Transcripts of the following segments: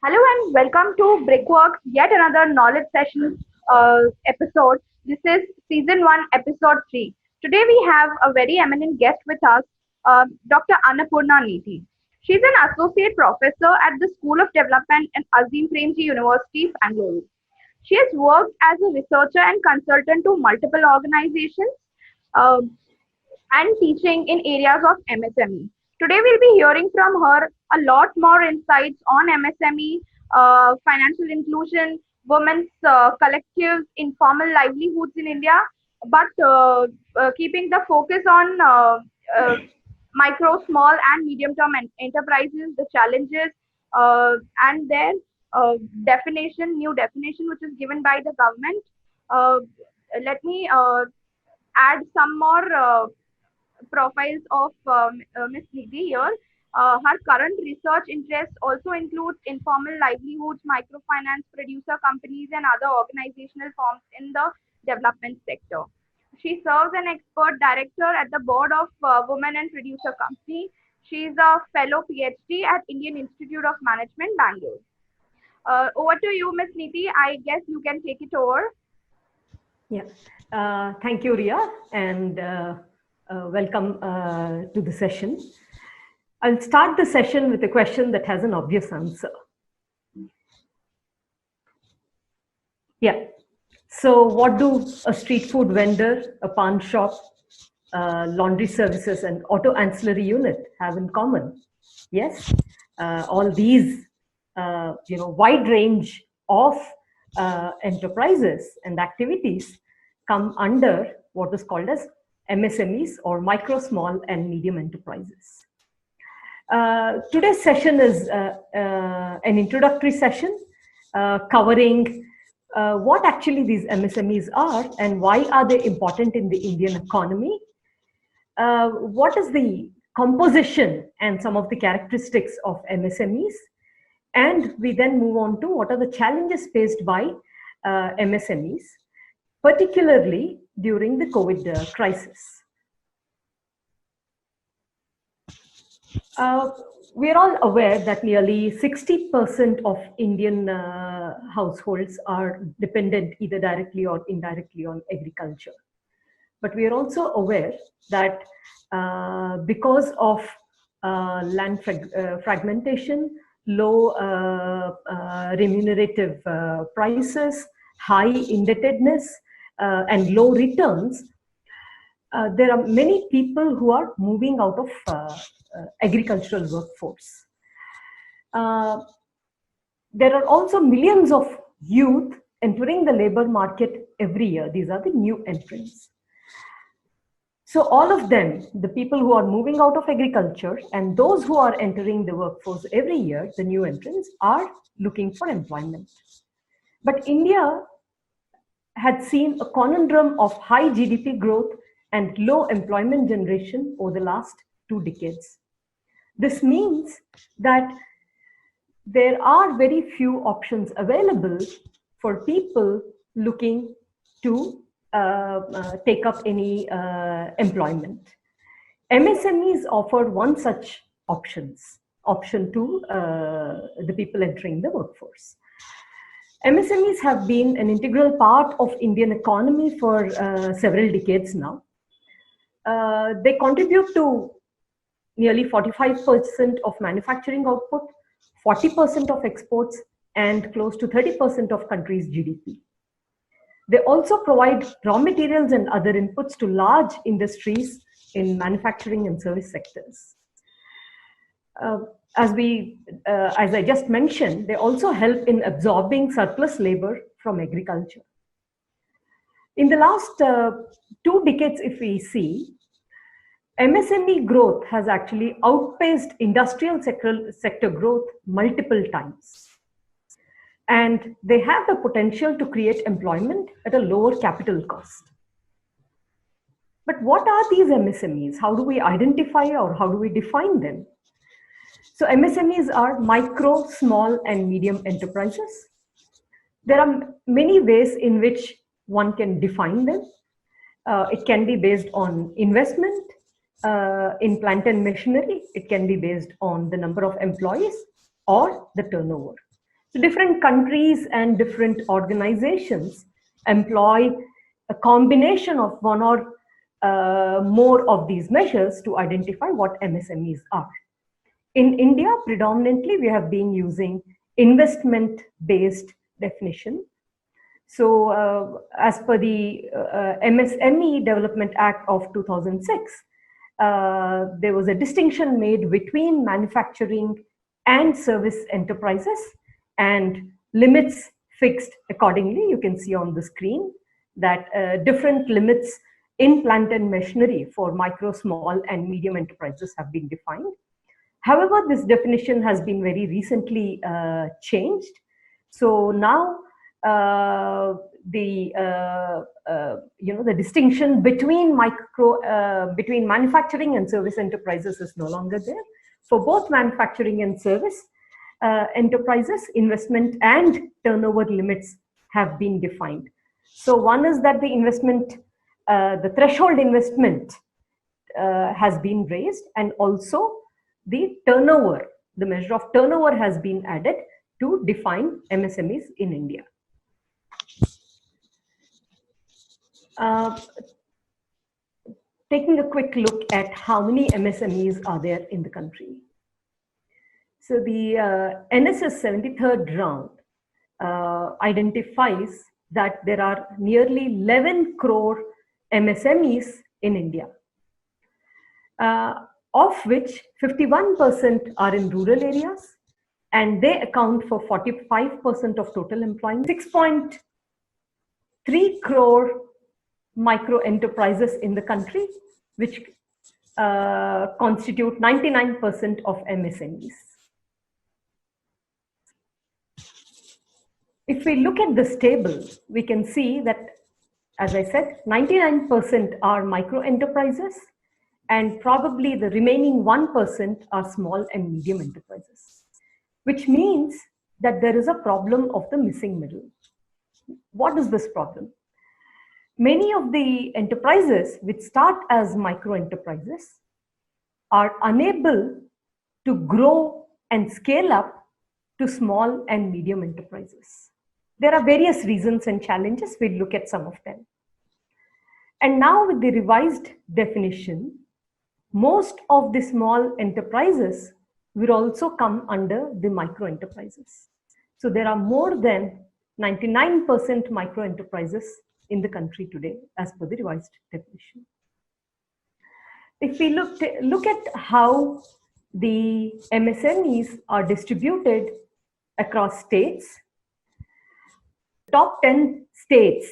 Hello and welcome to Brickwork, yet another knowledge session episode. This is season 1, episode 3. Today we have a very eminent guest with us, Dr. Annapurna Neti. She's an associate professor at the School of Development at Azim Premji University, Bangalore. She has worked as a researcher and consultant to multiple organizations. um and teaching in areas of MSME. Today, we'll be hearing from her a lot more insights on MSME, financial inclusion, women's collectives, informal livelihoods in India, but keeping the focus on uh, micro, small, and medium term enterprises, the challenges, and their new definition, which is given by the government. Uh, Let me add some more profiles of Ms. Nidhi here. Her current research interests also includes informal livelihoods, microfinance, producer companies, and other organizational forms in the development sector. She serves an expert director at the board of Women and Producer Company. She is a fellow PhD at Indian Institute of Management, Bangalore. Over to you, Ms. Nidhi. I guess you can take it over. Yeah, thank you, Ria, and welcome to the session. I'll start the session with a question that has an obvious answer. Yeah, so what do a street food vendor, a pawn shop, laundry services, and auto ancillary unit have in common? Yes, all these, wide range of enterprises and activities come under what is called as MSMEs, or micro, small, and medium enterprises. Today's session is an introductory session covering what actually these MSMEs are and why are they important in the Indian economy. What is the composition and some of the characteristics of MSMEs, and we then move on to what are the challenges faced by MSMEs, particularly during the COVID crisis. We are all aware that nearly 60% of Indian households are dependent either directly or indirectly on agriculture. But we are also aware that because of land fragmentation, low remunerative prices, high indebtedness, and low returns, there are many people who are moving out of agricultural workforce. There are also millions of youth entering the labor market every year. These are the new entrants. So all of them, the people who are moving out of agriculture and those who are entering the workforce every year, the new entrants, are looking for employment. But India had seen a conundrum of high GDP growth and low employment generation over the last 2 decades. This means that there are very few options available for people looking to take up any employment. MSMEs offer one such option to the people entering the workforce. MSMEs have been an integral part of Indian economy for several decades now. They contribute to nearly 45% of manufacturing output, 40% of exports, and close to 30% of country's GDP. They also provide raw materials and other inputs to large industries in manufacturing and service sectors. As I just mentioned, they also help in absorbing surplus labor from agriculture. In the last 2 decades, if we see, MSME growth has actually outpaced industrial sector growth multiple times. And they have the potential to create employment at a lower capital cost. But what are these MSMEs? How do we identify or how do we define them? So MSMEs are micro, small, and medium enterprises. There are many ways in which one can define them. It can be based on investment in plant and machinery. It can be based on the number of employees or the turnover. So different countries and different organizations employ a combination of one or more of these measures to identify what MSMEs are. In India, predominantly, we have been using investment-based definition. So as per the MSME Development Act of 2006, there was a distinction made between manufacturing and service enterprises, and limits fixed accordingly. You can see on the screen that different limits in plant and machinery for micro, small, and medium enterprises have been defined. However, this definition has been very recently changed. So now the distinction between between manufacturing and service enterprises is no longer there. For both manufacturing and service enterprises, investment and turnover limits have been defined. So one is that the investment, the threshold investment has been raised, and also the turnover, the measure of turnover has been added to define MSMEs in India. Taking a quick look at how many MSMEs are there in the country. So the NSS 73rd round identifies that there are nearly 11 crore MSMEs in India, of which 51% are in rural areas, and they account for 45% of total employment. 6.3 crore micro enterprises in the country, which constitute 99% of MSMEs. If we look at this table, we can see that, as I said, 99% are micro enterprises, and probably the remaining 1% are small and medium enterprises, which means that there is a problem of the missing middle. What is this problem? Many of the enterprises which start as micro enterprises are unable to grow and scale up to small and medium enterprises. There are various reasons and challenges. We'll look at some of them. And now with the revised definition, most of the small enterprises will also come under the micro enterprises. So there are more than 99% micro enterprises in the country today, as per the revised definition. If we look at how the MSMEs are distributed across states, top 10 states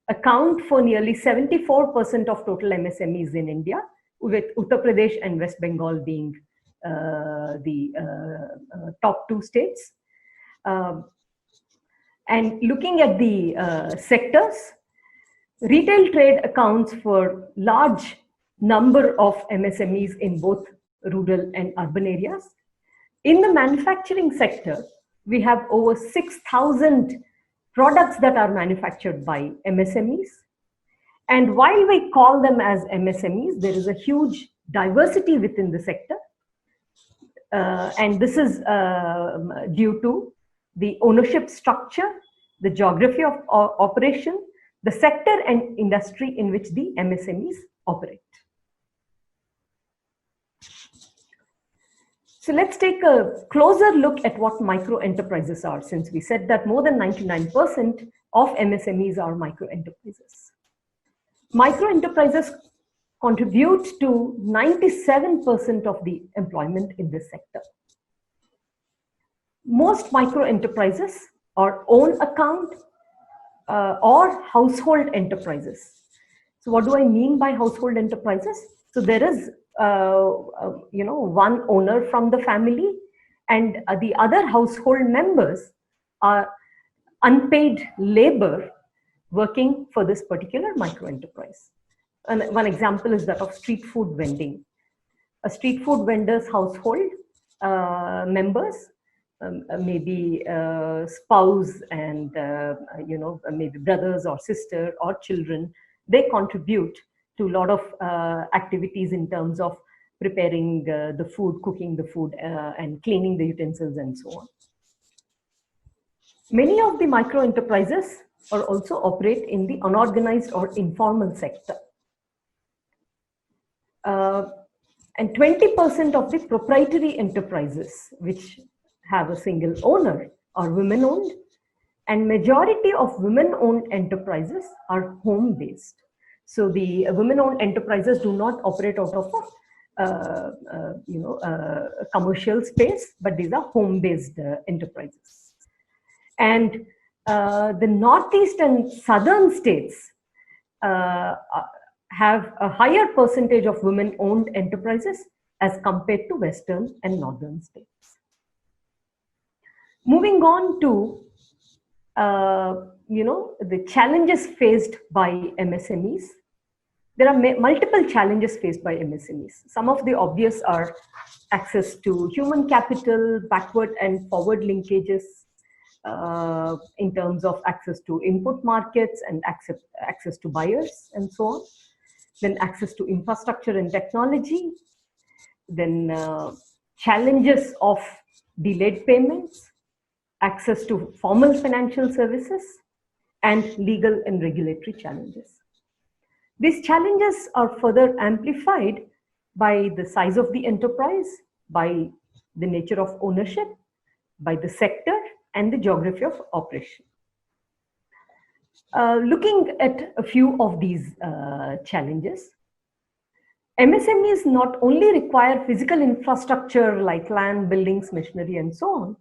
account for nearly 74% of total MSMEs in India, with Uttar Pradesh and West Bengal being the top 2 states. And looking at the sectors, retail trade accounts for large number of MSMEs in both rural and urban areas. In the manufacturing sector, we have over 6,000 products that are manufactured by MSMEs. And while we call them as MSMEs, there is a huge diversity within the sector. And this is due to the ownership structure, the geography of operation, the sector and industry in which the MSMEs operate. So let's take a closer look at what micro enterprises are, since we said that more than 99% of MSMEs are micro enterprises. Micro enterprises contribute to 97% of the employment in this sector. Most micro enterprises are own account or household enterprises. So what do I mean by household enterprises? So there is one owner from the family, and the other household members are unpaid labor working for this particular micro enterprise. And one example is that of street food vending. A street food vendor's household members, maybe spouse and maybe brothers or sister or children, they contribute to a lot of activities in terms of preparing the food, cooking the food, and cleaning the utensils and so on. Many of the micro enterprises are also operate in the unorganized or informal sector. And 20% of the proprietary enterprises which have a single owner are women owned, and majority of women owned enterprises are home based. So the women owned enterprises do not operate out of a commercial space, but these are home based enterprises. And the northeast and southern states have a higher percentage of women-owned enterprises as compared to western and northern states. Moving on to the challenges faced by MSMEs. There are multiple challenges faced by MSMEs. Some of the obvious are access to human capital, backward and forward linkages, in terms of access to input markets and access to buyers and so on. Then access to infrastructure and technology. Then challenges of delayed payments, access to formal financial services, and legal and regulatory challenges. These challenges are further amplified by the size of the enterprise, by the nature of ownership, by the sector, and the geography of operation. Looking at a few of these challenges, MSMEs not only require physical infrastructure like land, buildings, machinery, and so on,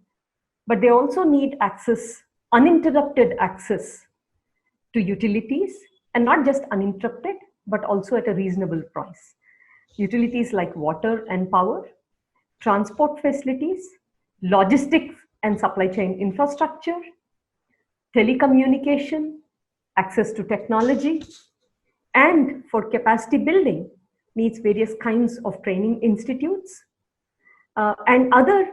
but they also need access, uninterrupted access to utilities, and not just uninterrupted, but also at a reasonable price. Utilities like water and power, transport facilities, logistics and supply chain infrastructure, telecommunication, access to technology, and for capacity building needs various kinds of training institutes and other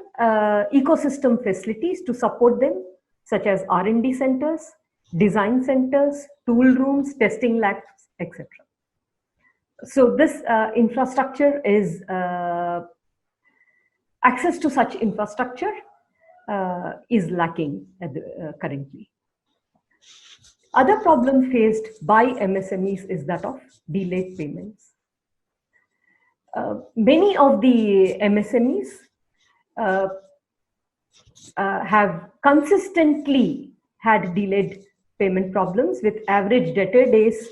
ecosystem facilities to support them, such as R&D centers, design centers, tool rooms, testing labs, etc. So this infrastructure is access to such infrastructure is lacking currently. Other problem faced by MSMEs is that of delayed payments. Many of the MSMEs have consistently had delayed payment problems with average debtor days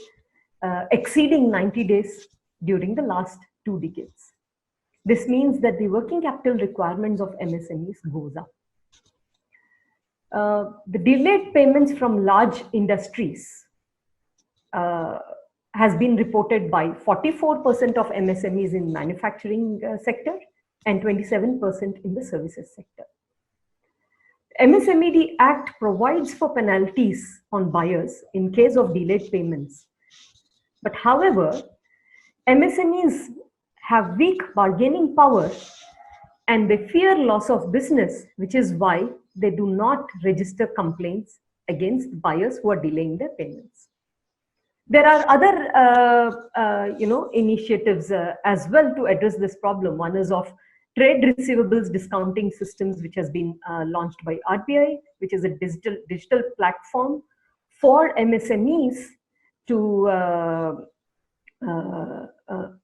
exceeding 90 days during the last 2 decades. This means that the working capital requirements of MSMEs goes up. The delayed payments from large industries has been reported by 44% of MSMEs in manufacturing sector and 27% in the services sector. MSMED Act provides for penalties on buyers in case of delayed payments. But however, MSMEs have weak bargaining power and they fear loss of business, which is why they do not register complaints against buyers who are delaying their payments. There are other initiatives as well to address this problem. One is of trade receivables discounting systems, which has been launched by RBI, which is a digital platform for MSMEs to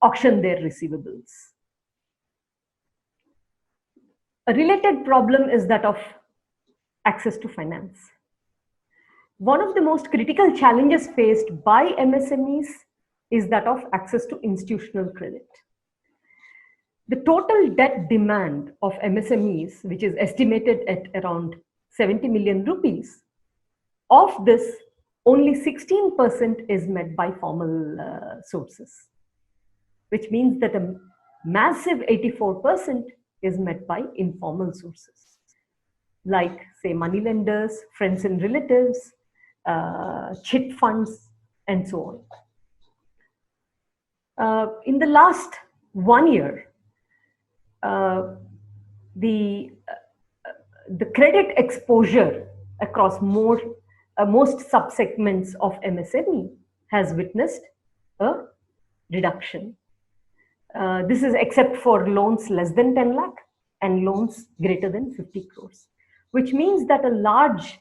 auction their receivables. A related problem is that of access to finance. One of the most critical challenges faced by MSMEs is that of access to institutional credit. The total debt demand of MSMEs, which is estimated at around 70 million rupees, of this, only 16% is met by formal sources, which means that a massive 84% is met by informal sources, like say money lenders, friends and relatives, chit funds, and so on. In the last 1 year, the credit exposure across most subsegments of MSME has witnessed a reduction. This is except for loans less than 10 lakh and loans greater than 50 crores, which means that a large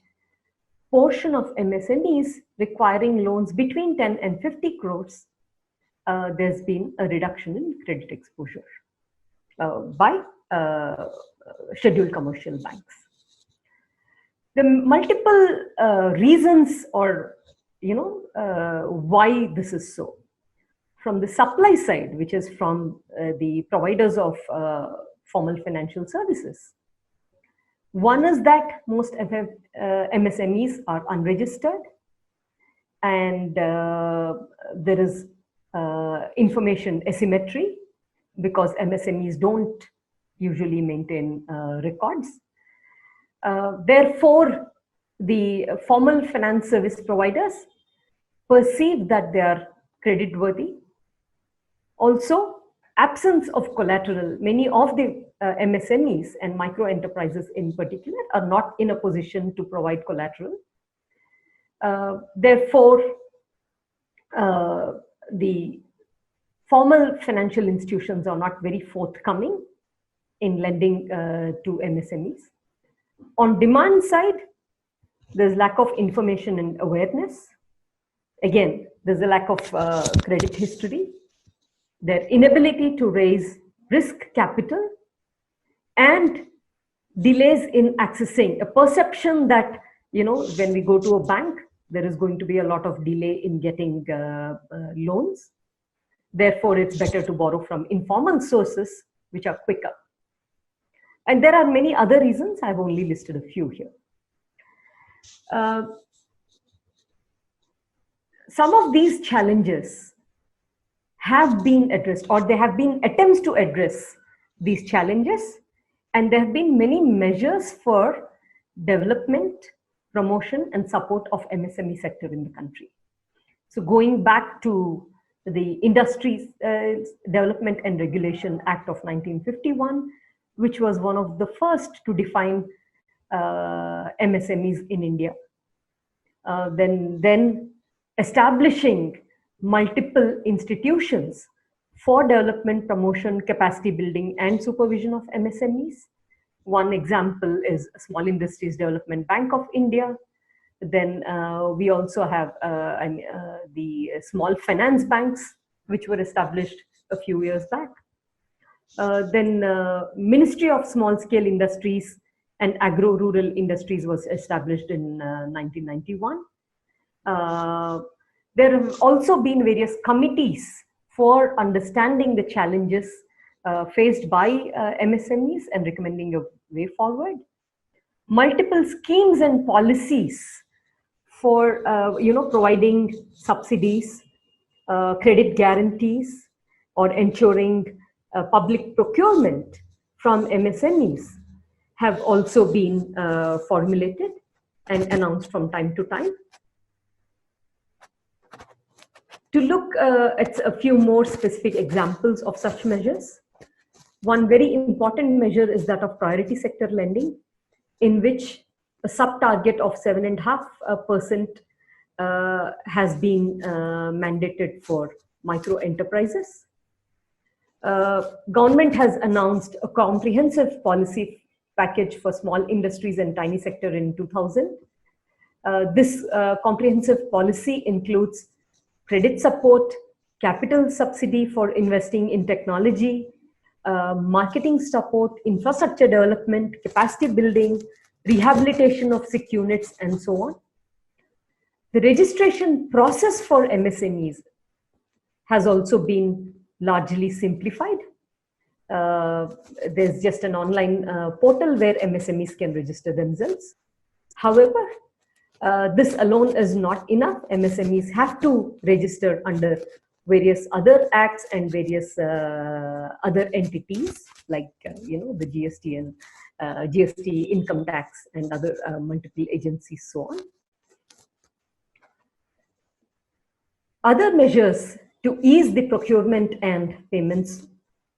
portion of MSMEs requiring loans between 10 and 50 crores, there's been a reduction in credit exposure by scheduled commercial banks. The multiple reasons or why this is so. From the supply side, which is from the providers of formal financial services. One is that most MSMEs are unregistered, and there is information asymmetry because MSMEs don't usually maintain records. Therefore, the formal finance service providers perceive that they are creditworthy. Also, absence of collateral. Many of the MSMEs and micro enterprises in particular are not in a position to provide collateral. Therefore, the formal financial institutions are not very forthcoming in lending to MSMEs. On demand side, there's lack of information and awareness. Again, there's a lack of credit history, their inability to raise risk capital, and delays in accessing a perception that, when we go to a bank, there is going to be a lot of delay in getting loans. Therefore, it's better to borrow from informal sources, which are quicker. And there are many other reasons. I've only listed a few here. Some of these challenges have been addressed, or there have been attempts to address these challenges, and there have been many measures for development, promotion, and support of MSME sector in the country. So going back to the Industries Development and Regulation Act of 1951, which was one of the first to define MSMEs in India. Then establishing multiple institutions for development, promotion, capacity building, and supervision of MSMEs. One example is Small Industries Development Bank of India. Then we also have the small finance banks, which were established a few years back. Then Ministry of Small Scale Industries and Agro-Rural Industries was established in 1991. There have also been various committees for understanding the challenges faced by MSMEs and recommending a way forward. Multiple schemes and policies for providing subsidies, credit guarantees, or ensuring public procurement from MSMEs have also been formulated and announced from time to time. To look at a few more specific examples of such measures, one very important measure is that of priority sector lending, in which a sub-target of 7.5% has been mandated for micro enterprises. Government has announced a comprehensive policy package for small industries and tiny sector in 2000. This comprehensive policy includes credit support, capital subsidy for investing in technology, marketing support, infrastructure development, capacity building, rehabilitation of sick units, and so on. The registration process for MSMEs has also been largely simplified. There's just an online portal where MSMEs can register themselves. However, this alone is not enough. MSMEs have to register under various other acts and various other entities like the GST and GST, income tax, and other multiple agencies, so on. Other measures to ease the procurement and payments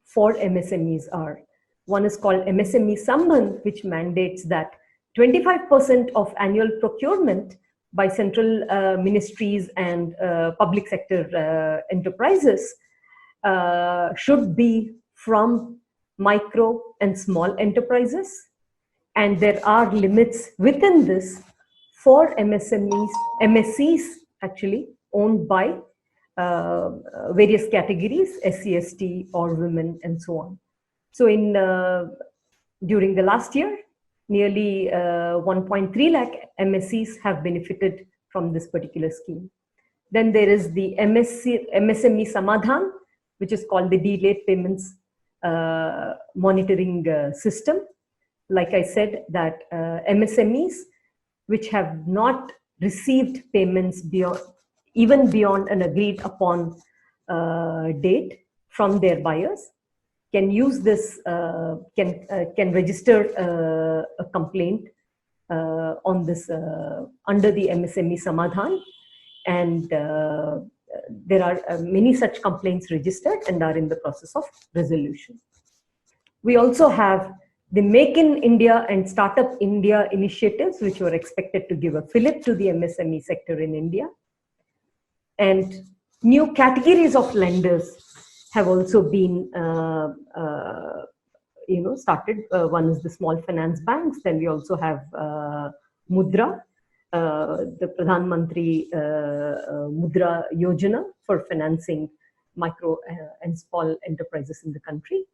for MSMEs are, one is called MSME Sambandh, which mandates that 25% of annual procurement by central ministries and public sector enterprises should be from micro and small enterprises. And there are limits within this for MSMEs, MSCs actually owned by various categories, SC, ST, or women, and so on. So during the last year, nearly 1.3 lakh MSCs have benefited from this particular scheme. Then there is the MSME Samadhan, which is called the delayed payments monitoring system. Like I said, that MSMEs which have not received payments even beyond an agreed upon date from their buyers can use this, can register a complaint on this under the MSME Samadhan, and there are many such complaints registered and are in the process of resolution. We also have the Make in India and Startup India initiatives, which were expected to give a fillip to the MSME sector in India. And new categories of lenders have also been started. One is the small finance banks. Then we also have Mudra, the Pradhan Mantri Mudra Yojana for financing micro and small enterprises in the country.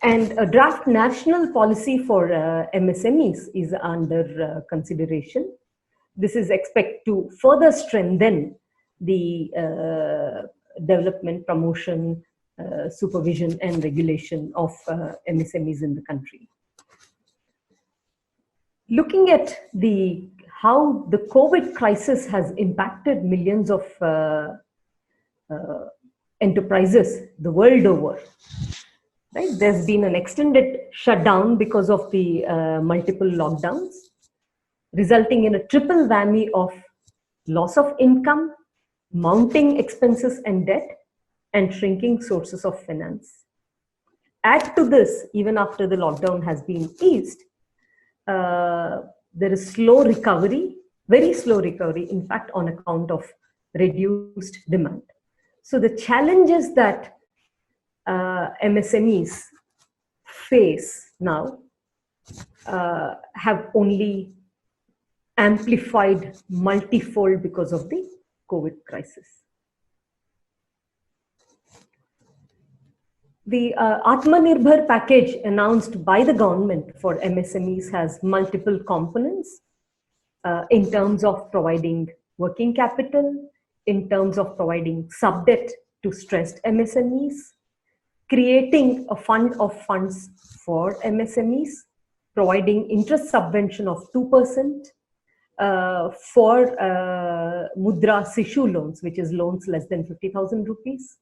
And a draft national policy for MSMEs is under consideration. This is expected to further strengthen the development, promotion, supervision, and regulation of MSMEs in the country. Looking at how the COVID crisis has impacted millions of enterprises the world over, right? There's been an extended shutdown because of the multiple lockdowns, resulting in a triple whammy of loss of income, mounting expenses and debt, and shrinking sources of finance. Add to this, even after the lockdown has been eased, there is slow recovery, very slow recovery, in fact, on account of reduced demand. So the challenges that MSMEs face now have only amplified multifold because of the COVID crisis. The Atmanirbhar package announced by the government for MSMEs has multiple components in terms of providing working capital, in terms of providing sub-debt to stressed MSMEs, creating a fund of funds for MSMEs, providing interest subvention of 2% for Mudra Sishu loans, which is loans less than 50,000 rupees,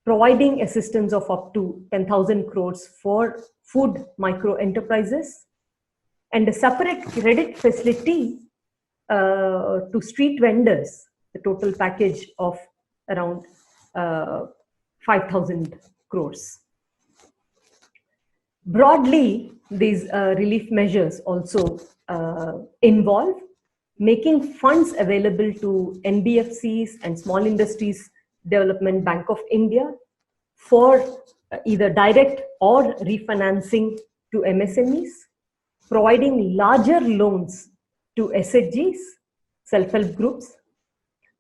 providing assistance of up to 10,000 crores for food micro enterprises, and a separate credit facility to street vendors, the total package of around 5,000 crores. Broadly, these relief measures also involve making funds available to NBFCs and Small Industries Development Bank of India for either direct or refinancing to MSMEs, providing larger loans to SHGs, self-help groups,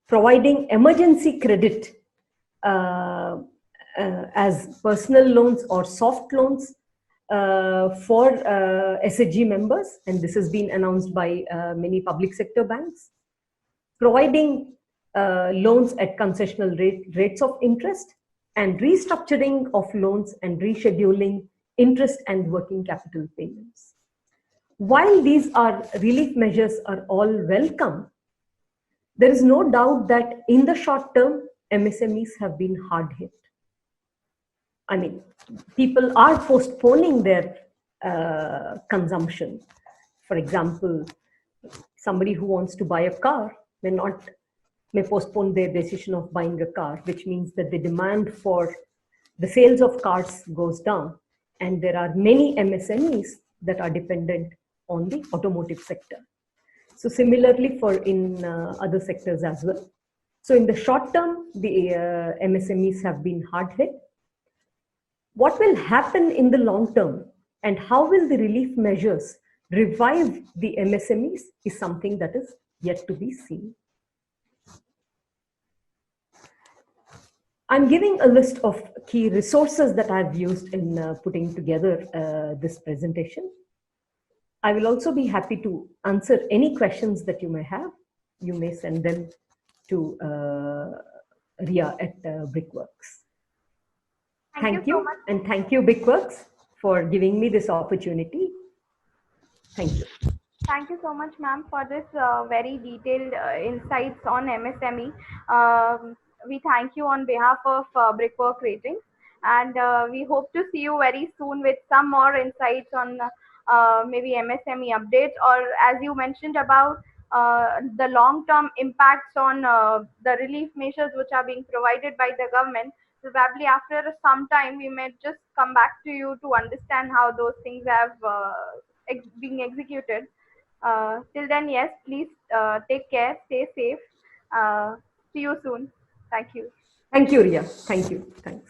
providing emergency credit as personal loans or soft loans for SHG members, and this has been announced by many public sector banks, providing loans at concessional rates of interest, and restructuring of loans and rescheduling interest and working capital payments. While these relief measures are all welcome, there is no doubt that in the short term, MSMEs have been hard hit. I mean, people are postponing their consumption. For example, somebody who wants to buy a car may postpone their decision of buying a car, which means that the demand for the sales of cars goes down. And there are many MSMEs that are dependent on the automotive sector. So similarly in other sectors as well. So in the short term, the MSMEs have been hard hit. What will happen in the long term, and how will the relief measures revive the MSMEs is something that is yet to be seen. I'm giving a list of key resources that I've used in putting together this presentation. I will also be happy to answer any questions that you may have. You may send them to Ria at Brickworks. Thank you, and thank you, Brickworks, for giving me this opportunity. Thank you. Thank you so much, ma'am, for this very detailed insights on MSME. We thank you on behalf of Brickwork Ratings, and we hope to see you very soon with some more insights on maybe MSME updates, or as you mentioned about the long-term impacts on the relief measures which are being provided by the government. Probably after some time, we may just come back to you to understand how those things have been executed. Till then, yes, please take care, stay safe. See you soon. Thank you. Thank you, Ria. Thank you. Thank you.